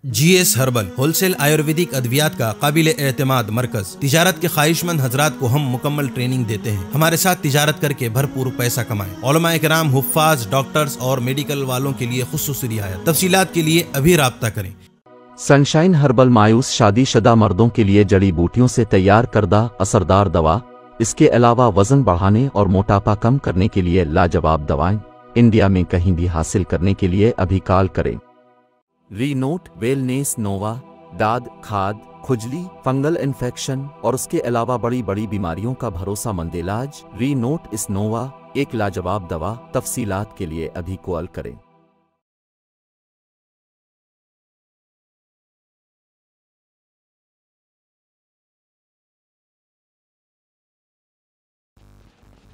جی S herbal wholesale Ayurvedic ادویات کا قابل اعتماد مرکز تجارت کے خواہش مند حضرات کو ہم مکمل ٹریننگ دیتے ہیں۔ ہمارے ساتھ تجارت کر کے بھرپور پیسہ کمائیں۔ علماء کرام، حفاظ، ڈاکٹرز اور میڈیکل والوں کے لیے خصوصی رعایت۔ تفصیلات کے لیے ابھی رابطہ کریں۔ سنشائن ہربل مایوس شادی شدہ مردوں کے لیے جڑی بوٹیوں سے تیار کردہ اثردار دوا۔ اس کے علاوہ وزن بڑھانے اور موٹاپا کم کرنے کے لیے لاجواب دوائیں انڈیا میں کہیں بھی حاصل کرنے کے لیے ابھی کال کریں۔ ری نوٹ ویلنیس نووا داد، کھاد، کھجلی، فنگل انفیکشن اور اس کے علاوہ بڑی بڑی بیماریوں کا بھروسہ مند علاج۔ ری نوٹ اس نووا ایک لاجواب دوا۔ تفصیلات کے لیے ابھی کال کریں۔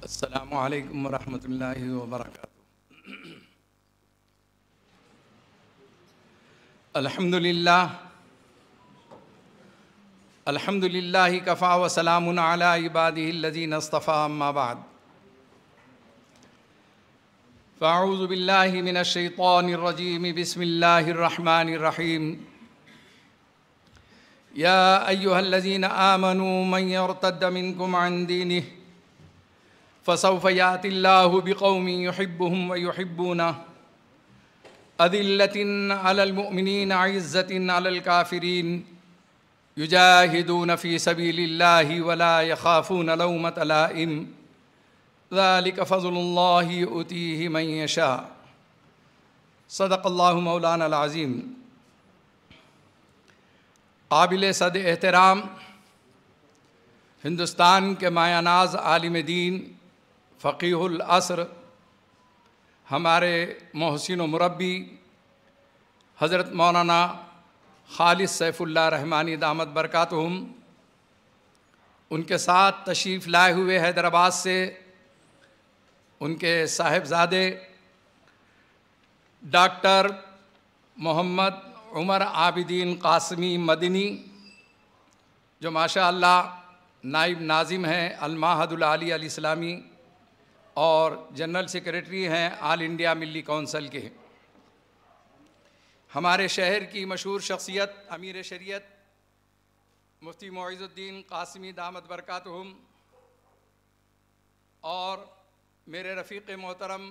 السلام علیکم ورحمۃ اللہ وبرکاتہ۔ الحمد للہ کفا وسلام علی عبادہ الذین اصطفیٰ، اما بعد فاعوذ باللہ من الشیطان الرجیم، بسم اللہ الرحمن الرحیم۔ یا ایہا الذین آمنوا من یرتد منکم عن دینہ فسوف یأتی اللہ بقوم یحبهم ویحبونہ، أذلة على المؤمنين عزة على الكافرين يجاهدون في سبيل الله ولا يخافون لومة لائم، ذلك فضل الله يؤتيه من يشاء، صدق الله مولانا العظیم۔ قابل صد احترام ہندوستان کے مایہ ناز عالم دین، فقیہ العصر، ہمارے محسن و مربی حضرت مولانا خالص سیف اللہ رحمانی دامت برکاتہم، ان کے ساتھ تشریف لائے ہوئے حیدرآباد سے ان کے صاحبزادے ڈاکٹر محمد عمر عابدین قاسمی مدنی، جو ماشاء اللہ نائب ناظم ہیں المعہد العالی الاسلامی اور جنرل سیکریٹری ہیں آل انڈیا ملی کونسل کے، ہمارے شہر کی مشہور شخصیت امیر شریعت مفتی معیز الدین قاسمی دامت برکاتہم، اور میرے رفیق محترم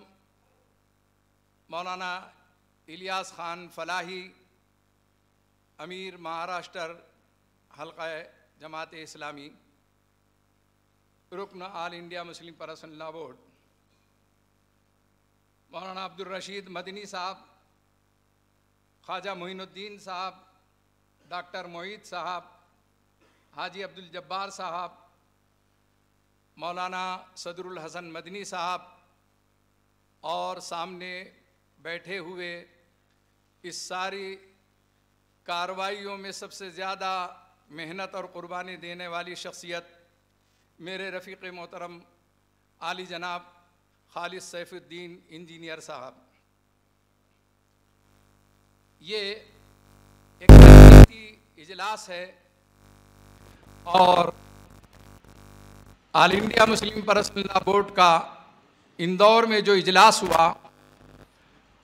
مولانا الیاس خان فلاحی، امیر مہاراشٹر حلقہ جماعت اسلامی، رکن آل انڈیا مسلم پرسنل لا بورڈ، مولانا عبد الرشید مدنی صاحب، خواجہ معین الدین صاحب، ڈاکٹر معید صاحب، حاجی عبد الجبار صاحب، مولانا صدر الحسن مدنی صاحب، اور سامنے بیٹھے ہوئے اس ساری کارروائیوں میں سب سے زیادہ محنت اور قربانی دینے والی شخصیت میرے رفیق محترم عالی جناب خالص سیف الدین انجینئر صاحب۔ یہ ایک تربیتی اجلاس ہے اور آل انڈیا مسلم پرسنل لا بورڈ کا اندور میں جو اجلاس ہوا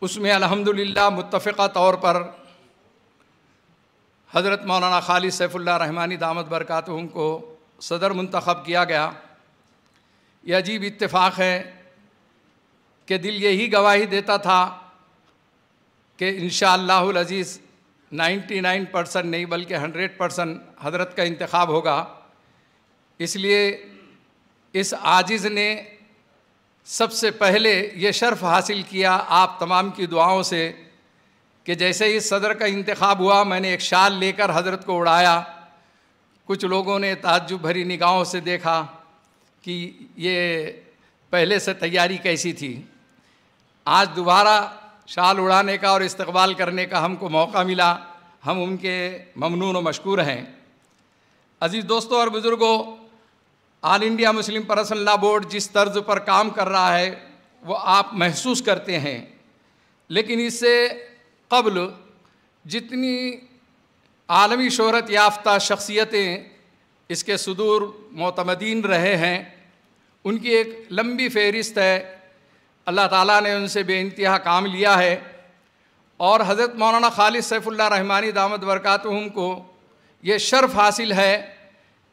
اس میں الحمدللہ متفقہ طور پر حضرت مولانا خالص سیف اللہ رحمانی دامت برکاتہم کو صدر منتخب کیا گیا۔ یہ عجیب اتفاق ہے کہ دل یہی گواہی دیتا تھا کہ انشاءاللہ العزیز 99% نہیں بلکہ 100% حضرت کا انتخاب ہوگا۔ اس لیے اس عاجز نے سب سے پہلے یہ شرف حاصل کیا آپ تمام کی دعاؤں سے کہ جیسے ہی صدر کا انتخاب ہوا میں نے ایک شال لے کر حضرت کو اڑایا۔ کچھ لوگوں نے تعجب بھری نگاہوں سے دیکھا کہ یہ پہلے سے تیاری کیسی تھی۔ آج دوبارہ شال اڑانے کا اور استقبال کرنے کا ہم کو موقع ملا، ہم ان کے ممنون و مشکور ہیں۔ عزیز دوستوں اور بزرگوں، آل انڈیا مسلم پرسنل لا بورڈ جس طرز پر کام کر رہا ہے وہ آپ محسوس کرتے ہیں، لیکن اس سے قبل جتنی عالمی شہرت یافتہ شخصیتیں اس کے صدور معتمدین رہے ہیں ان کی ایک لمبی فہرست ہے۔ اللہ تعالیٰ نے ان سے بے انتہا کام لیا ہے اور حضرت مولانا خالد سیف اللہ رحمانی دامت برکاتہم کو یہ شرف حاصل ہے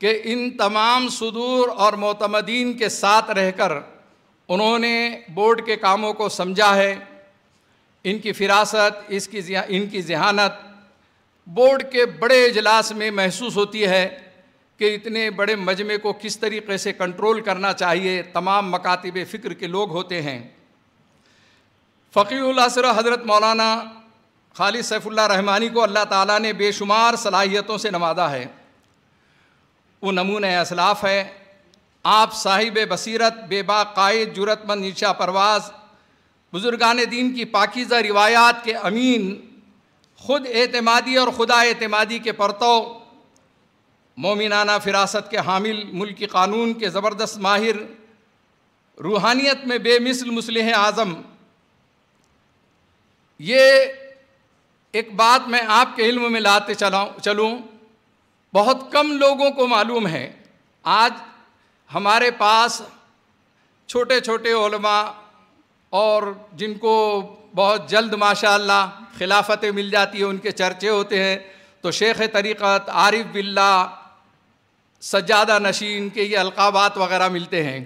کہ ان تمام صدور اور معتمدین کے ساتھ رہ کر انہوں نے بورڈ کے کاموں کو سمجھا ہے. ان کی فراست، ان کی ذہانت بورڈ کے بڑے اجلاس میں محسوس ہوتی ہے کہ اتنے بڑے مجمع کو کس طریقے سے کنٹرول کرنا چاہیے. تمام مکاتب فکر کے لوگ ہوتے ہیں. فقیہ العصر حضرت مولانا خالد سیف اللہ رحمانی کو اللہ تعالیٰ نے بے شمار صلاحیتوں سے نوازا ہے. وہ نمونہ اسلاف ہے. آپ صاحب بصیرت، بے باک قائد، جرأت مند، نیچا پرواز، بزرگان دین کی پاکیزہ روایات کے امین، خود اعتمادی اور خدا اعتمادی کے پرتو، مومنانہ فراست کے حامل، ملکی قانون کے زبردست ماہر، روحانیت میں بے مثل مصلح اعظم. یہ ایک بات میں آپ کے علم میں لاتے چلوں، بہت کم لوگوں کو معلوم ہے. آج ہمارے پاس چھوٹے چھوٹے علماء اور جن کو بہت جلد ماشاءاللہ خلافتیں مل جاتی ہیں، ان کے چرچے ہوتے ہیں تو شیخ طریقت، عارف باللہ، سجادہ نشین کے یہ القابات وغیرہ ملتے ہیں.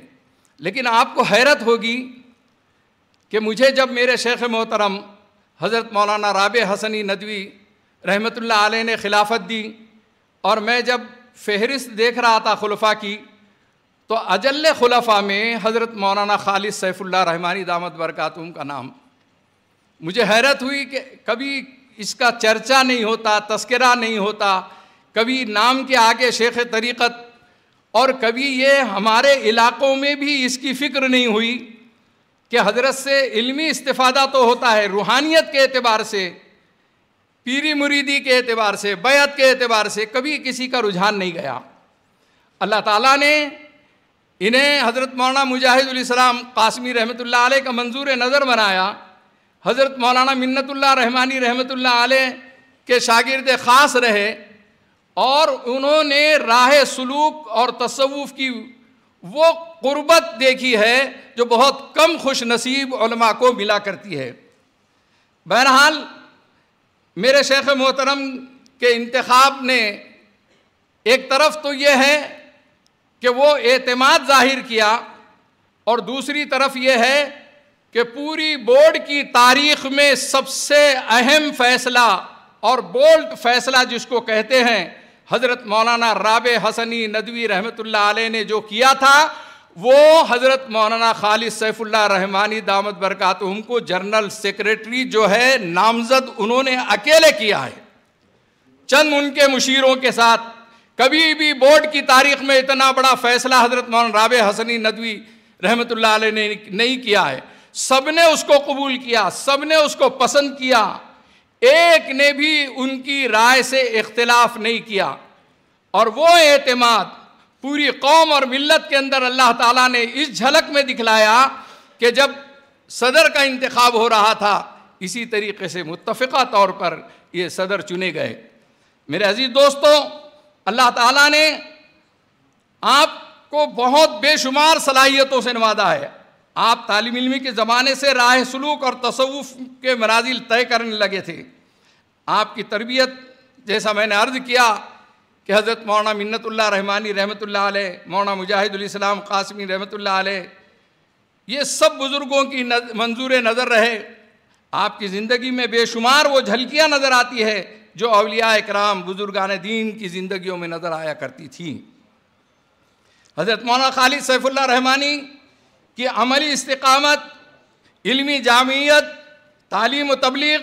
لیکن آپ کو حیرت ہوگی کہ مجھے جب میرے شیخ محترم حضرت مولانا رابع حسنی ندوی رحمۃ اللہ علیہ نے خلافت دی اور میں جب فہرست دیکھ رہا تھا خلفاء کی تو اجل خلفاء میں حضرت مولانا خالد سیف اللہ رحمانی دامت برکاتہم کا نام. مجھے حیرت ہوئی کہ کبھی اس کا چرچا نہیں ہوتا، تذکرہ نہیں ہوتا، کبھی نام کے آگے شیخ طریقت، اور کبھی یہ ہمارے علاقوں میں بھی اس کی فکر نہیں ہوئی کہ حضرت سے علمی استفادہ تو ہوتا ہے، روحانیت کے اعتبار سے، پیری مریدی کے اعتبار سے، بیعت کے اعتبار سے کبھی کسی کا رجحان نہیں گیا. اللہ تعالیٰ نے انہیں حضرت مولانا مجاہد الاسلام قاسمی رحمۃ اللہ علیہ کا منظور نظر بنایا. حضرت مولانا منت اللہ رحمانی رحمۃ اللہ علیہ کے شاگرد خاص رہے اور انہوں نے راہ سلوک اور تصوف کی وہ قربت دیکھی ہے جو بہت کم خوش نصیب علماء کو ملا کرتی ہے. بہرحال میرے شیخ محترم کے انتخاب نے ایک طرف تو یہ ہے کہ وہ اعتماد ظاہر کیا اور دوسری طرف یہ ہے کہ پوری بورڈ کی تاریخ میں سب سے اہم فیصلہ اور بولڈ فیصلہ جس کو کہتے ہیں حضرت مولانا رابع حسنی ندوی رحمۃ اللہ علیہ نے جو کیا تھا وہ حضرت مولانا خالد سیف اللہ رحمانی دامت برکاتہم کو جنرل سیکریٹری جو ہے نامزد انہوں نے اکیلے کیا ہے، چند ان کے مشیروں کے ساتھ. کبھی بھی بورڈ کی تاریخ میں اتنا بڑا فیصلہ حضرت مولانا رابع حسنی ندوی رحمۃ اللہ علیہ نے نہیں کیا ہے. سب نے اس کو قبول کیا، سب نے اس کو پسند کیا، ایک نے بھی ان کی رائے سے اختلاف نہیں کیا. اور وہ اعتماد پوری قوم اور ملت کے اندر اللہ تعالیٰ نے اس جھلک میں دکھلایا کہ جب صدر کا انتخاب ہو رہا تھا اسی طریقے سے متفقہ طور پر یہ صدر چنے گئے. میرے عزیز دوستوں، اللہ تعالیٰ نے آپ کو بہت بے شمار صلاحیتوں سے نوازا ہے. آپ طالب علمی کے زمانے سے راہ سلوک اور تصوف کے منازل طے کرنے لگے تھے. آپ کی تربیت جیسا میں نے عرض کیا کہ حضرت مولانا منت اللہ رحمانی رحمۃ اللہ علیہ، مولانا مجاہد الاسلام قاسمی رحمۃ اللہ علیہ، یہ سب بزرگوں کی منظور نظر رہے. آپ کی زندگی میں بے شمار وہ جھلکیاں نظر آتی ہے جو اولیاء اکرام بزرگان دین کی زندگیوں میں نظر آیا کرتی تھیں. حضرت مولانا خالد سیف اللہ رحمانی کی عملی استقامت، علمی جامعیت، تعلیم و تبلیغ،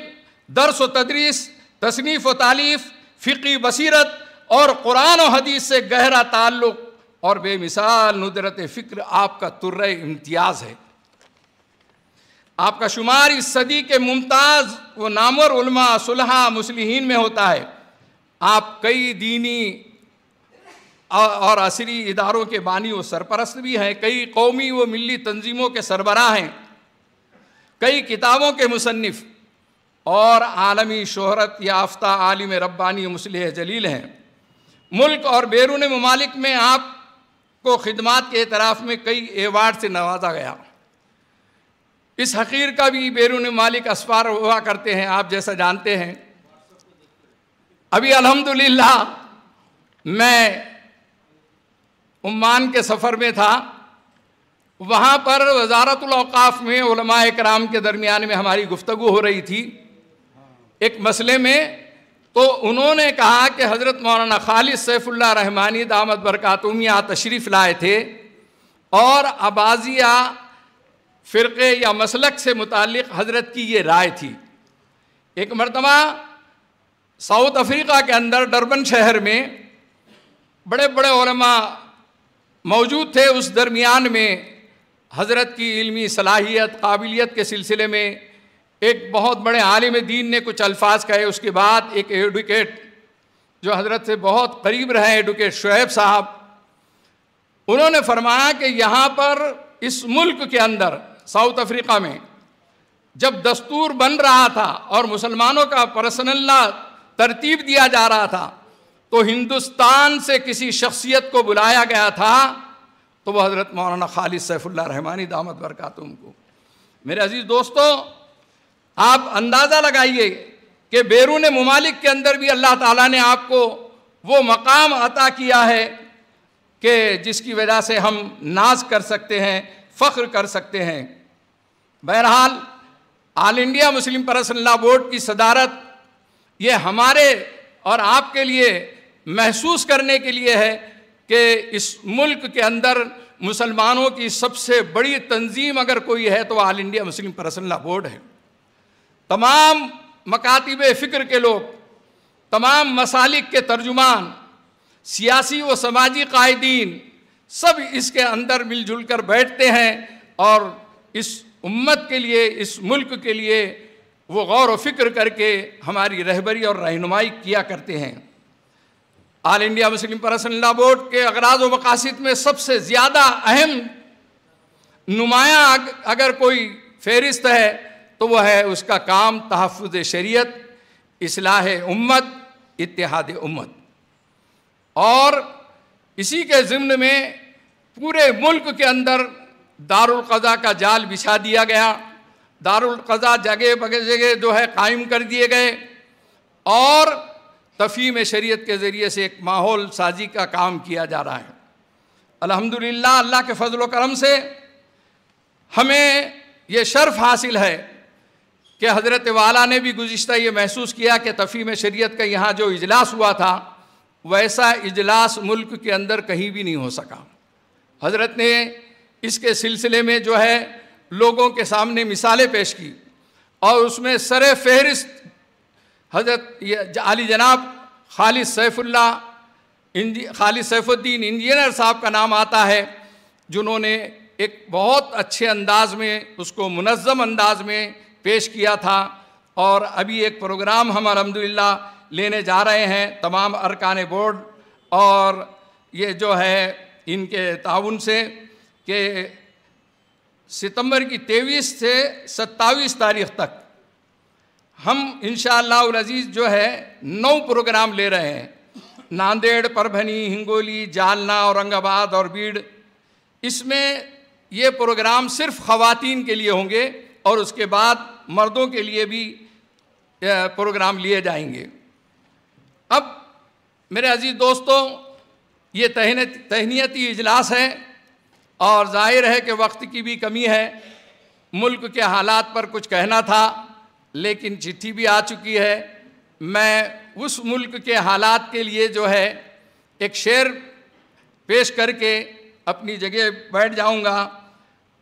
درس و تدریس، تصنیف و تالیف، فقہی بصیرت اور قرآن و حدیث سے گہرا تعلق اور بے مثال ندرت فکر آپ کا ترہ امتیاز ہے. آپ کا شمار اس صدی کے ممتاز و نامور علماء، صلحاء، مصلحین میں ہوتا ہے. آپ کئی دینی اور عصری اداروں کے بانی و سرپرست بھی ہیں، کئی قومی و ملی تنظیموں کے سربراہ ہیں، کئی کتابوں کے مصنف اور عالمی شہرت یافتہ عالم ربانی و مصلح جلیل ہیں. ملک اور بیرون ممالک میں آپ کو خدمات کے اعتراف میں کئی ایوارڈ سے نوازا گیا. اس حقیر کا بھی بیرون ممالک اسفار ہوا کرتے ہیں، آپ جیسا جانتے ہیں۔ ابھی الحمدللہ میں عمان کے سفر میں تھا، وہاں پر وزارت الاوقاف میں علماء اکرام کے درمیان میں ہماری گفتگو ہو رہی تھی ایک مسئلے میں، تو انہوں نے کہا کہ حضرت مولانا خالد سیف اللہ رحمانی دامت برکاتہم یہاں تشریف لائے تھے اور عباضیہ فرقے یا مسلک سے متعلق حضرت کی یہ رائے تھی۔ ایک مرتبہ ساؤتھ افریقہ کے اندر ڈربن شہر میں بڑے بڑے علماء موجود تھے، اس درمیان میں حضرت کی علمی صلاحیت قابلیت کے سلسلے میں ایک بہت بڑے عالم دین نے کچھ الفاظ کہے، اس کے بعد ایک ایڈوکیٹ جو حضرت سے بہت قریب رہے ایڈوکیٹ شعیب صاحب، انہوں نے فرمایا کہ یہاں پر اس ملک کے اندر ساؤتھ افریقہ میں جب دستور بن رہا تھا اور مسلمانوں کا پرسنل لا ترتیب دیا جا رہا تھا تو ہندوستان سے کسی شخصیت کو بلایا گیا تھا تو وہ حضرت مولانا خالد سیف اللہ رحمانی دامت برکاتہم کو۔ میرے عزیز دوستو، آپ اندازہ لگائیے کہ بیرون ممالک کے اندر بھی اللہ تعالیٰ نے آپ کو وہ مقام عطا کیا ہے کہ جس کی وجہ سے ہم ناز کر سکتے ہیں، فخر کر سکتے ہیں۔ بہرحال آل انڈیا مسلم پرسنل لا بورڈ کی صدارت یہ ہمارے اور آپ کے لیے محسوس کرنے کے لیے ہے کہ اس ملک کے اندر مسلمانوں کی سب سے بڑی تنظیم اگر کوئی ہے تو آل انڈیا مسلم پرسنل لا بورڈ ہے۔ تمام مکاتب فکر کے لوگ، تمام مسالک کے ترجمان، سیاسی و سماجی قائدین سب اس کے اندر مل جل کر بیٹھتے ہیں اور اس امت کے لیے، اس ملک کے لیے وہ غور و فکر کر کے ہماری رہبری اور رہنمائی کیا کرتے ہیں۔ آل انڈیا مسلم پرسنل لا بورڈ کے اغراض و مقاصد میں سب سے زیادہ اہم نمایاں اگر کوئی فہرست ہے تو وہ ہے اس کا کام تحفظ شریعت، اصلاح امت، اتحاد امت، اور اسی کے ضمن میں پورے ملک کے اندر دارالقضاء کا جال بچھا دیا گیا، دارالقضاء جگہ بجگہ جو ہے قائم کر دیے گئے اور تفہیم شریعت کے ذریعے سے ایک ماحول سازی کا کام کیا جا رہا ہے۔ الحمدللہ اللہ کے فضل و کرم سے ہمیں یہ شرف حاصل ہے کہ حضرت والا نے بھی گزشتہ یہ محسوس کیا کہ تفہیم شریعت کا یہاں جو اجلاس ہوا تھا ویسا اجلاس ملک کے اندر کہیں بھی نہیں ہو سکا۔ حضرت نے اس کے سلسلے میں جو ہے لوگوں کے سامنے مثالیں پیش کی اور اس میں سر فہرست حضرت علی جناب خالد سیف الدین انجینئر صاحب کا نام آتا ہے، جنہوں نے ایک بہت اچھے انداز میں اس کو منظم انداز میں پیش کیا تھا، اور ابھی ایک پروگرام ہم الحمدللہ لینے جا رہے ہیں تمام ارکان بورڈ اور یہ جو ہے ان کے تعاون سے کہ ستمبر کی 23 سے 27 تاریخ تک ہم انشاءاللہ العزیز جو ہے 9 پروگرام لے رہے ہیں، ناندیڑ، پربھنی، ہنگولی، جالنا، اورنگ آباد اور بیڑ۔ اس میں یہ پروگرام صرف خواتین کے لیے ہوں گے اور اس کے بعد مردوں کے لیے بھی پروگرام لیے جائیں گے۔ اب میرے عزیز دوستو، یہ تہنیتی اجلاس ہے اور ظاہر ہے کہ وقت کی بھی کمی ہے، ملک کے حالات پر کچھ کہنا تھا لیکن چٹھی بھی آ چکی ہے۔ میں اس ملک کے حالات کے لیے جو ہے ایک شعر پیش کر کے اپنی جگہ بیٹھ جاؤں گا،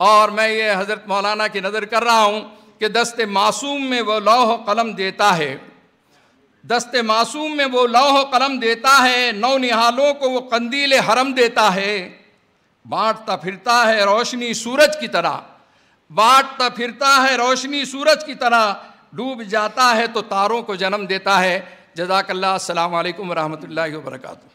اور میں یہ حضرت مولانا کی نظر کر رہا ہوں کہ دست معصوم میں وہ لوح و قلم دیتا ہے، دست معصوم میں وہ لوح و قلم دیتا ہے، نو نہالوں کو وہ قندیل حرم دیتا ہے، بانٹتا پھرتا ہے روشنی سورج کی طرح، بانٹتا پھرتا ہے روشنی سورج کی طرح، ڈوب جاتا ہے تو تاروں کو جنم دیتا ہے۔ جزاک اللہ، السلام علیکم ورحمۃ اللہ وبرکاتہ۔